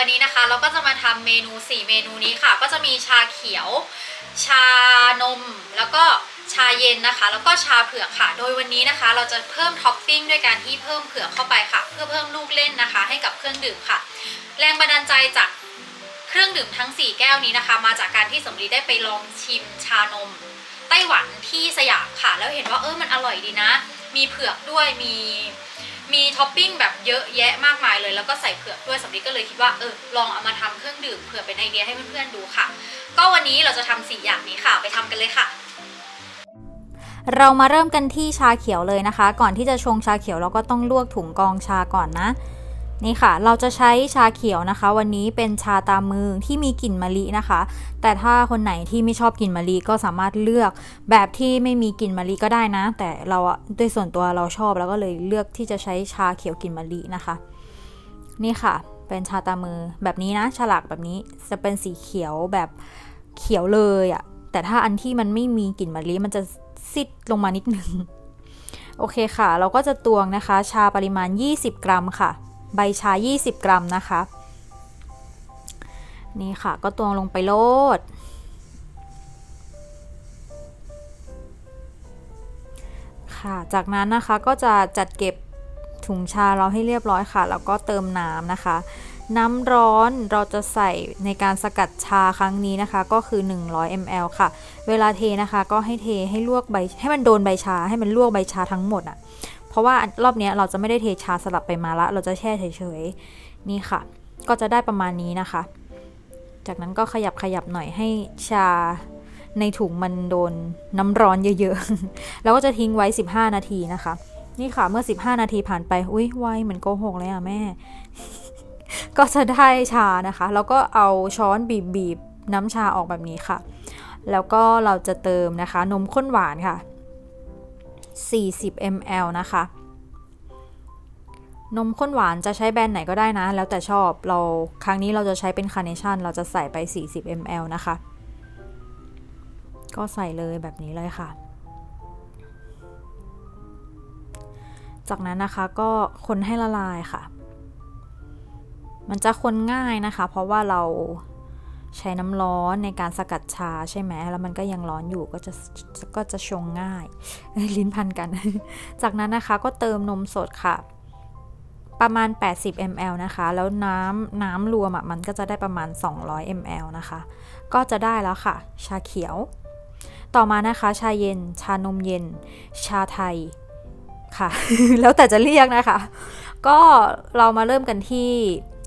วันนี้นะคะเราก็จะมาทำเมนู4เมนูนี้ค่ะก็จะมีชาเขียวชานมแล้วก็ชาเย็นนะคะแล้วก็ชาเผือกค่ะโดยวันนี้นะคะเราจะเพิ่มท็อปปิ้งด้วยการที่เพิ่มเผือกเข้าไปค่ะเพื่อเพิ่มลูกเล่นนะคะให้กับเครื่องดื่มค่ะแรงบันดาลใจจากเครื่องดื่มทั้ง4แก้วนี้นะคะมาจากการที่สำลีได้ไปลองชิมชานมไต้หวันที่สยามค่ะแล้วเห็นว่ามันอร่อยดีนะมีเผือกด้วยมีท็อปปิ้งแบบเยอะแยะมากมายเลยแล้วก็ใส่เผือกด้วยสำลีก็เลยคิดว่าลองเอามาทำเครื่องดื่มเผื่อเป็นไอเดียให้เพื่อนๆดูค่ะก็วันนี้เราจะทำ4อย่างนี้ค่ะไปทำกันเลยค่ะเรามาเริ่มกันที่ชาเขียวเลยนะคะก่อนที่จะชงชาเขียวเราก็ต้องลวกถุงกรองชาก่อนนะนี่ค่ะเราจะใช้ชาเขียวนะคะวันนี้เป็นชาตามมือที่มีกลิ่นมะลินะคะแต่ถ้าคนไหนที่ไม่ชอบกลิ่นมะลิก็สามารถเลือกแบบที่ไม่มีกลิ่นมะลิก็ได้นะแต่เราด้วยส่วนตัวเราชอบแล้วก็เลยเลือกที่จะใช้ชาเขียวกลิ่นมะลินะคะนี่ค่ะเป็นชาตามมือแบบนี้นะฉลากแบบนี้จะเป็นสีเขียวแบบเขียวเลยอะแต่ถ้าอันที่มันไม่มีกลิ่นมะลิมันจะซิดลงมานิดนึงโอเคค่ะเราก็จะตวงนะคะชาปริมาณ20 กรัมค่ะใบชา20 กรัมนะคะนี่ค่ะก็ตวงลงไปโลดค่ะจากนั้นนะคะก็จะจัดเก็บถุงชาเราให้เรียบร้อยค่ะแล้วก็เติมน้ำนะคะน้ำร้อนเราจะใส่ในการสกัดชาครั้งนี้นะคะก็คือ100 ml ค่ะเวลาเทนะคะก็ให้เทให้ลวกใบให้มันโดนใบชาให้มันลวกใบชาทั้งหมดอ่ะเพราะว่ารอบนี้เราจะไม่ได้เทชาสลับไปมาละเราจะแช่เฉยๆนี่ค่ะก็จะได้ประมาณนี้นะคะจากนั้นก็ขยับหน่อยให้ชาในถุงมันโดนน้ำร้อนเยอะๆแล้วก็จะทิ้งไว้15 นาทีนะคะนี่ค่ะเมื่อ15 นาทีผ่านไปอุ้ยไวเหมือนโกหกเลยอ่ะแม่ ก็จะได้ชานะคะแล้วก็เอาช้อนบีบน้ำชาออกแบบนี้ค่ะแล้วก็เราจะเติมนะคะนมข้นหวานค่ะ40 ml นะคะนมข้นหวานจะใช้แบรนด์ไหนก็ได้นะแล้วแต่ชอบเราครั้งนี้เราจะใช้เป็นคาร์เนชั่นเราจะใส่ไป40 ml นะคะก็ใส่เลยแบบนี้เลยค่ะจากนั้นนะคะก็คนให้ละลายค่ะมันจะคนง่ายนะคะเพราะว่าเราใช้น้ำร้อนในการสกัดชาใช่ไหมแล้วมันก็ยังร้อนอยู่ก็จะชงง่ายลิ้นพันกัน จากนั้นนะคะก็เติมนมสดค่ะประมาณ80 ml นะคะแล้วน้ำรวมมันก็จะได้ประมาณ200 ml นะคะก็จะได้แล้วค่ะชาเขียวต่อมานะคะชาเย็นชานมเย็นชาไทยค่ะ แล้วแต่จะเรียกนะคะก็เรามาเริ่มกันที่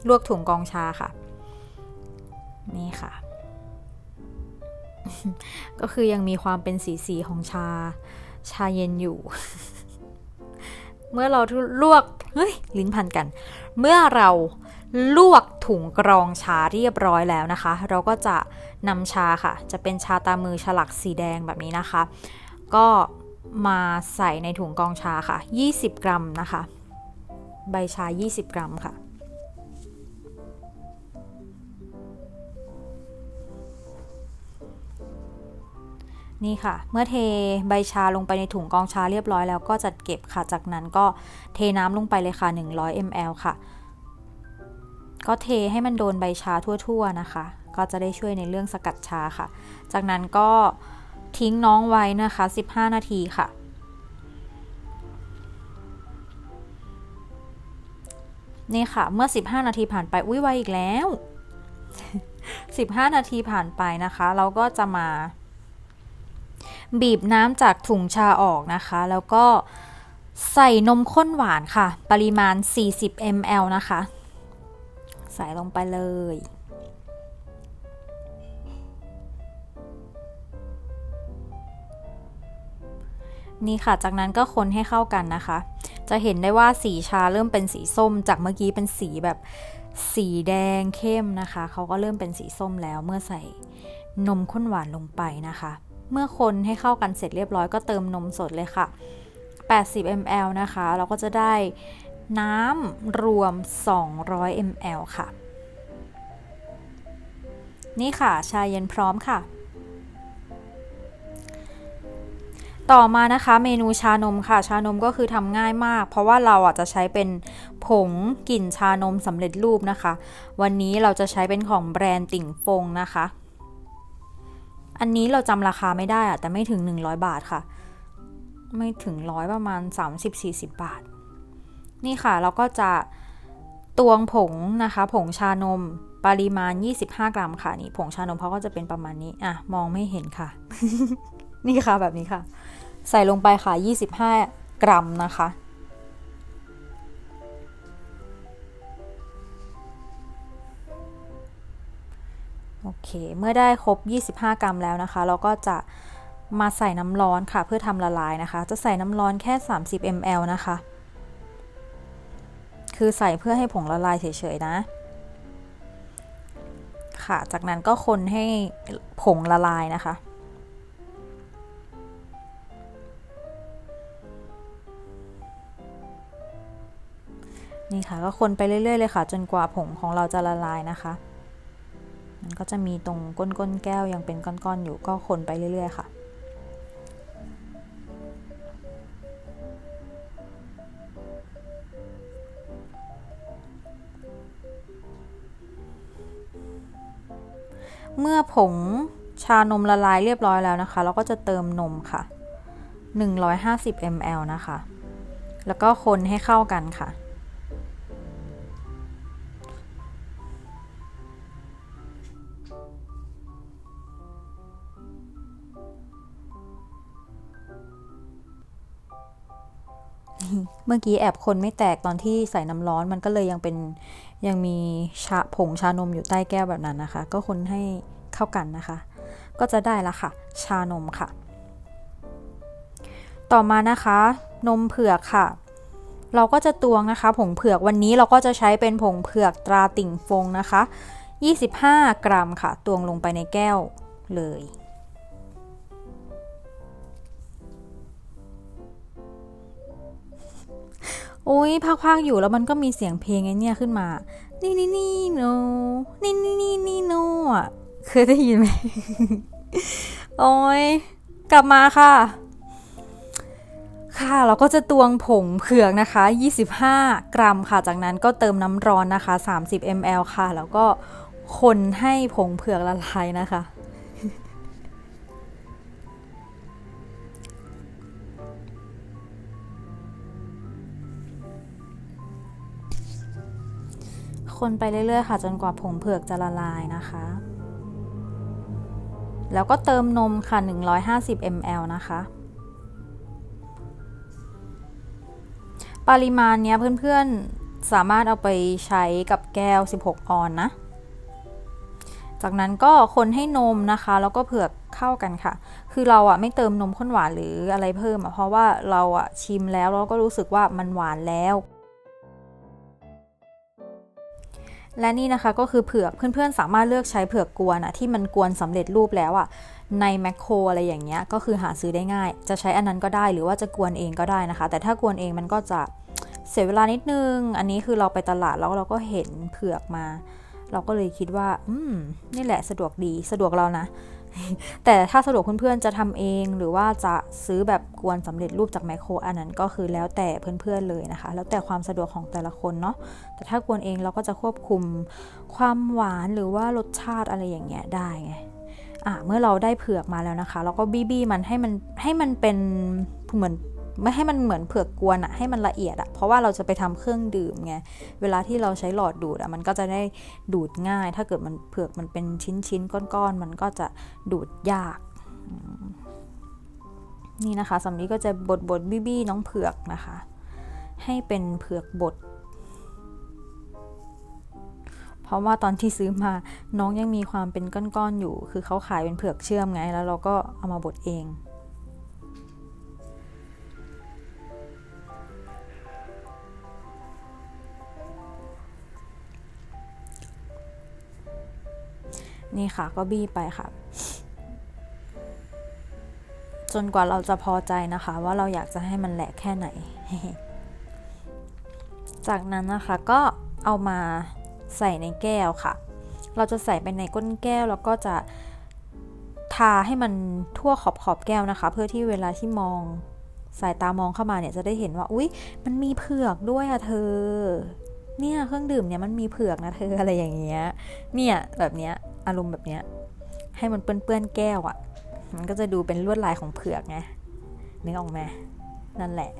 ลวกถุงกรองชาค่ะนี่ค่ะ ก็คือยังมีความเป็นสีของชาเย็นอยู่ เมื่อเราลวกลิ้นพันกันเมื่อเราลวกถุงกรองชาเรียบร้อยแล้วนะคะเราก็จะนำชาค่ะจะเป็นชาตามือฉลากสีแดงแบบนี้นะคะก็มาใส่ในถุงกรองชาค่ะ20 กรัมนะคะใบชา20 กรัมค่ะนี่ค่ะเมื่อเทใบชาลงไปในถุงกรองชาเรียบร้อยแล้วก็จัดเก็บค่ะจากนั้นก็เทน้ำลงไปเลยค่ะ100 ml ค่ะก็เทให้มันโดนใบชาทั่วๆนะคะก็จะได้ช่วยในเรื่องสกัดชาค่ะจากนั้นก็ทิ้งน้องไว้นะคะ15 นาทีค่ะนี่ค่ะเมื่อ15 นาทีผ่านไปไวอีกแล้ว15 นาทีผ่านไปนะคะเราก็จะมาบีบน้ำจากถุงชาออกนะคะแล้วก็ใส่นมข้นหวานค่ะปริมาณ40 ml นะคะใส่ลงไปเลยนี่ค่ะจากนั้นก็คนให้เข้ากันนะคะจะเห็นได้ว่าสีชาเริ่มเป็นสีส้มจากเมื่อกี้เป็นสีแบบสีแดงเข้มนะคะเขาก็เริ่มเป็นสีส้มแล้วเมื่อใส่นมข้นหวานลงไปนะคะเมื่อคนให้เข้ากันเสร็จเรียบร้อยก็เติมนมสดเลยค่ะ80 ml นะคะเราก็จะได้น้ำรวม200 ml ค่ะนี่ค่ะชาเย็นพร้อมค่ะ ต่อมานะคะเมนูชานมค่ะชานมก็คือทำง่ายมากเพราะว่าเราจะใช้เป็นผงกลิ่นชานมสำเร็จรูปนะคะวันนี้เราจะใช้เป็นของแบรนด์ติ่งฟงนะคะอันนี้เราจำราคาไม่ได้แต่ไม่ถึง100 บาทค่ะไม่ถึง100ประมาณ30-40 บาทนี่ค่ะเราก็จะตวงผงนะคะผงชานมปริมาณ25 กรัมค่ะนี่ผงชานมเขาก็จะเป็นประมาณนี้มองไม่เห็นค่ะ นี่ค่ะแบบนี้ค่ะใส่ลงไปค่ะ25 กรัมนะคะโอเคเมื่อได้ครบ25 กรัมแล้วนะคะเราก็จะมาใส่น้ำร้อนค่ะเพื่อทำละลายนะคะจะใส่น้ำร้อนแค่30 ml นะคะคือใส่เพื่อให้ผงละลายเฉยๆนะค่ะจากนั้นก็คนให้ผงละลายนะคะนี่ค่ะก็คนไปเรื่อยๆเลยค่ะจนกว่าผงของเราจะละลายนะคะมันก็จะมีตรงก้นแก้วยังเป็นก้อนๆอยู่ก็คนไปเรื่อยๆค่ะเมื่อผงชานมละลายเรียบร้อยแล้วนะคะเราก็จะเติมนมค่ะ150 ml นะคะแล้วก็คนให้เข้ากันค่ะเมื่อกี้แอบคนไม่แตกตอนที่ใส่น้ำร้อนมันก็เลยยังมีผงชานมอยู่ใต้แก้วแบบนั้นนะคะก็คนให้เข้ากันนะคะก็จะได้ละค่ะชานมค่ะต่อมานะคะนมเผือกค่ะเราก็จะตวงนะคะผงเผือกวันนี้เราก็จะใช้เป็นผงเผือกตราติ่งฟงนะคะ25 กรัมค่ะตวงลงไปในแก้วเลยอุ้ยพากๆอยู่แล้วมันก็มีเสียงเพลงไอ้เนี่ยขึ้นมานี่โนนี่โนเคยได้ยินไหม โอ้ยกลับมาค่ะเราก็จะตวงผงเผือกนะคะ25 กรัมค่ะจากนั้นก็เติมน้ำร้อนนะคะ30 ml ค่ะแล้วก็คนให้ผงเผือกละลายนะคะคนไปเรื่อยๆค่ะจนกว่าผงเผือกจะละลายนะคะแล้วก็เติมนมค่ะ150 ml นะคะปริมาณเนี้ยเพื่อนๆสามารถเอาไปใช้กับแก้ว16 ออนนะจากนั้นก็คนให้นมนะคะแล้วก็เผือกเข้ากันค่ะคือเราไม่เติมนมข้นหวานหรืออะไรเพิ่มเพราะว่าเราชิมแล้วเราก็รู้สึกว่ามันหวานแล้วและนี่นะคะก็คือเผือกเพื่อนๆสามารถเลือกใช้เผือกกวนที่มันกวนสำเร็จรูปแล้วในแมคโครอะไรอย่างเงี้ยก็คือหาซื้อได้ง่ายจะใช้อันนั้นก็ได้หรือว่าจะกวนเองก็ได้นะคะแต่ถ้ากวนเองมันก็จะเสียเวลานิดนึงอันนี้คือเราไปตลาดแล้วเราก็เห็นเผือกมาเราก็เลยคิดว่านี่แหละสะดวกดีสะดวกเรานะ แต่ถ้าสะดวกเพื่อนๆจะทำเองหรือว่าจะซื้อแบบกวนสำเร็จรูปจากแมคโครอันนั้นก็คือแล้วแต่เพื่อนๆเลยนะคะแล้วแต่ความสะดวกของแต่ละคนเนาะแต่ถ้ากวนเองเราก็จะควบคุมความหวานหรือว่ารสชาติอะไรอย่างเงี้ยได้ไงเมื่อเราได้เผือกมาแล้วนะคะเราก็บี้มันให้มันเป็นเหมือนไม่ให้มันเหมือนเผือกกวนให้มันละเอียดเพราะว่าเราจะไปทำเครื่องดื่มไงเวลาที่เราใช้หลอดดูดมันก็จะได้ดูดง่ายถ้าเกิดมันเผือกมันเป็นชิ้นก้อนๆมันก็จะดูดยากนี่นะคะสำลีก็จะบดบี้น้องเผือกนะคะให้เป็นเผือกบดเพราะว่าตอนที่ซื้อมาน้องยังมีความเป็นก้อนๆอยู่คือเขาขายเป็นเผือกเชื่อมไงแล้วเราก็เอามาบดเองนี่ค่ะก็บี้ไปค่ะจนกว่าเราจะพอใจนะคะว่าเราอยากจะให้มันแหลกแค่ไหน จากนั้นนะคะก็เอามาใส่ในแก้วค่ะเราจะใส่ไปในก้นแก้วแล้วก็จะ ทาให้มันทั่วขอบแก้วนะคะเพื่อที่เวลาที่มองสายตามองเข้ามาเนี่ยจะได้เห็นว่าอุ๊ยมันมีเผือกด้วยอะเธอเนี่ยเครื่องดื่มเนี่ยมันมีเผือกนะเธออะไรอย่างเงี้ยเนี่ยแบบเนี้ยอารมณ์แบบเนี้ยให้มันเปื้อนแก้วอะมันก็จะดูเป็นลวดลายของเผือกไงนึกออกไหมนั่นแหละ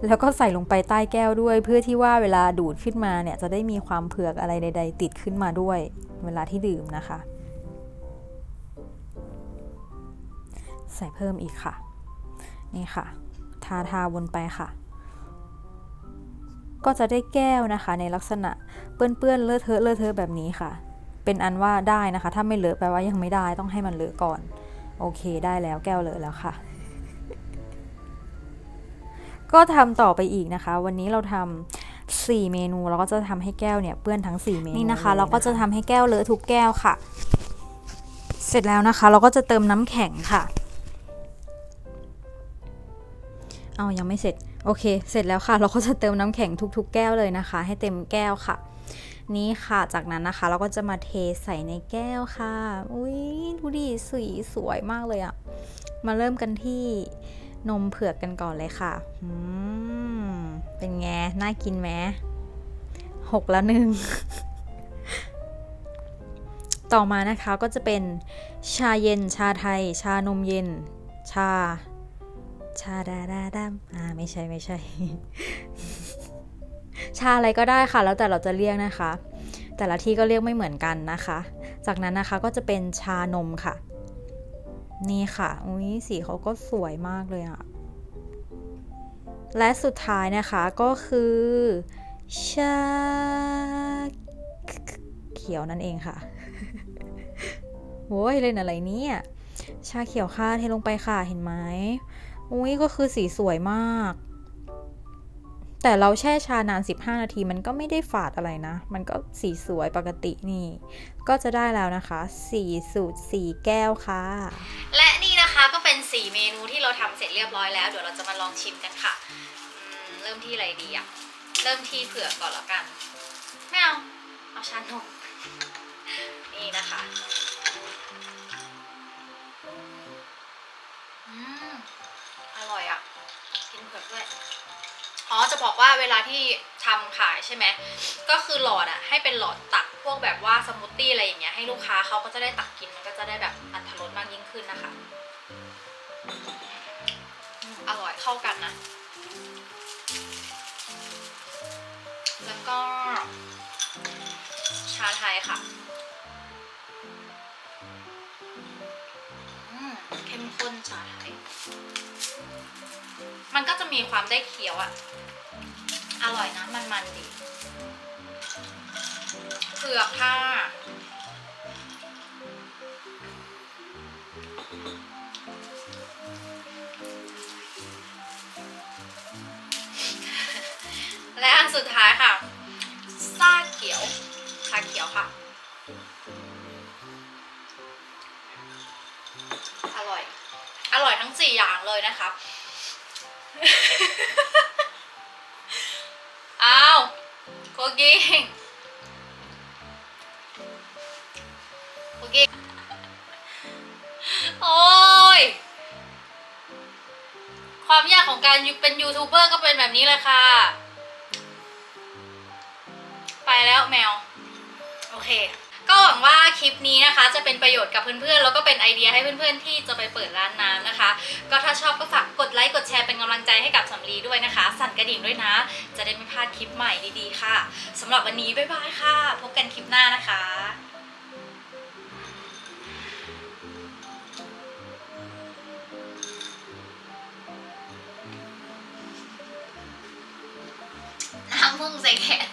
แล้วก็ใส่ลงไปใต้แก้วด้วยเพื่อที่ว่าเวลาดูดขึ้นมาเนี่ยจะได้มีความเผือกอะไรใดๆติดขึ้นมาด้วยเวลาที่ดื่มนะคะใส่เพิ่มอีกค่ะนี่ค่ะทาวนไปค่ะก็จะได้แก้วนะคะในลักษณะเปื้อนเลอะเทอะแบบนี้ค่ะเป็นอันว่าได้นะคะถ้าไม่เลอะแปลว่ายังไม่ได้ต้องให้มันเลอะก่อนโอเคได้แล้วแก้วเลอะแล้วค่ะก็ทำต่อไปอีกนะคะวันนี้เราทำ4เมนูเราก็จะทำให้แก้วเนี่ยเปื้อนทั้ง4เมนูนี่นะคะเราก็จะทำให้แก้วเลอะทุกแก้วค่ะเสร็จแล้วนะคะเราก็จะเติมน้ำแข็งค่ะเอายังไม่เสร็จโอเคเสร็จแล้วค่ะเราก็จะเติมน้ำแข็งทุกๆแก้วเลยนะคะให้เต็มแก้วค่ะนี่ค่ะจากนั้นนะคะเราก็จะมาเทใส่ในแก้วค่ะอุ้ยดูดิสีสวยมากเลยอะมาเริ่มกันที่นมเผือกกันก่อนเลยค่ะเป็นไงน่ากินไหม6 แล้ว 1 ต่อมานะคะก็จะเป็นชาเย็นชาไทยชานมเย็นชาดาดามไม่ใช่ ชาอะไรก็ได้ค่ะแล้วแต่เราจะเรียกนะคะแต่ละที่ก็เรียกไม่เหมือนกันนะคะจากนั้นนะคะก็จะเป็นชานมค่ะนี่ค่ะอุ้ยสีเขาก็สวยมากเลยอะและสุดท้ายนะคะก็คือชาเขียวนั่นเองค่ะโว้ยเล่นอะไรเนี่ยชาเขียวค่ะเทลงไปค่ะเห็นไหมอุ้ยก็คือสีสวยมากแต่เราแช่ชานาน15 นาทีมันก็ไม่ได้ฝาดอะไรนะมันก็สีสวยปกตินี่ก็จะได้แล้วนะคะ4 สูตร 4 แก้วค่ะและนี่นะคะก็เป็น4เมนูที่เราทำเสร็จเรียบร้อยแล้วเดี๋ยวเราจะมาลองชิมกันค่ะเริ่มที่อะไรดีอะเริ่มที่เผือกก่อนแล้วกันไม่เอาชานมนี่นะคะอร่อยอะกินเผือกด้วยจะบอกว่าเวลาที่ทำขายใช่ไหมก็คือหลอดอะให้เป็นหลอดตักพวกแบบว่าสมูทตี้อะไรอย่างเงี้ยให้ลูกค้าเขาก็จะได้ตักกินมันก็จะได้แบบอรรถรสมากยิ่งขึ้นนะคะอร่อยเข้ากันนะแล้วก็ชาไทยค่ะเข้มข้นชาไทยมันก็จะมีความได้เคี้ยวอะอร่อยนะมันดีเผือกค่ะและอันสุดท้ายค่ะชาเขียวค่ะอร่อยทั้ง4อย่างเลยนะคะอ้าวโคกิ้งโอ้ยความยากของการเป็นยูทูบเบอร์ก็เป็นแบบนี้เลยค่ะไปแล้วแมวโอเคก็หวังว่าคลิปนี้นะคะจะเป็นประโยชน์กับเพื่อนๆแล้วก็เป็นไอเดียให้เพื่อนๆที่จะไปเปิดร้านน้ำนะคะก็ถ้าชอบก็ฝากกดไลค์กดแชร์เป็นกำลังใจให้กับสำลีด้วยนะคะสั่นกระดิ่งด้วยนะจะได้ไม่พลาดคลิปใหม่ดีๆค่ะสำหรับวันนี้บ๊ายบายค่ะพบกันคลิปหน้านะคะน้ำพุ่งใส่แขน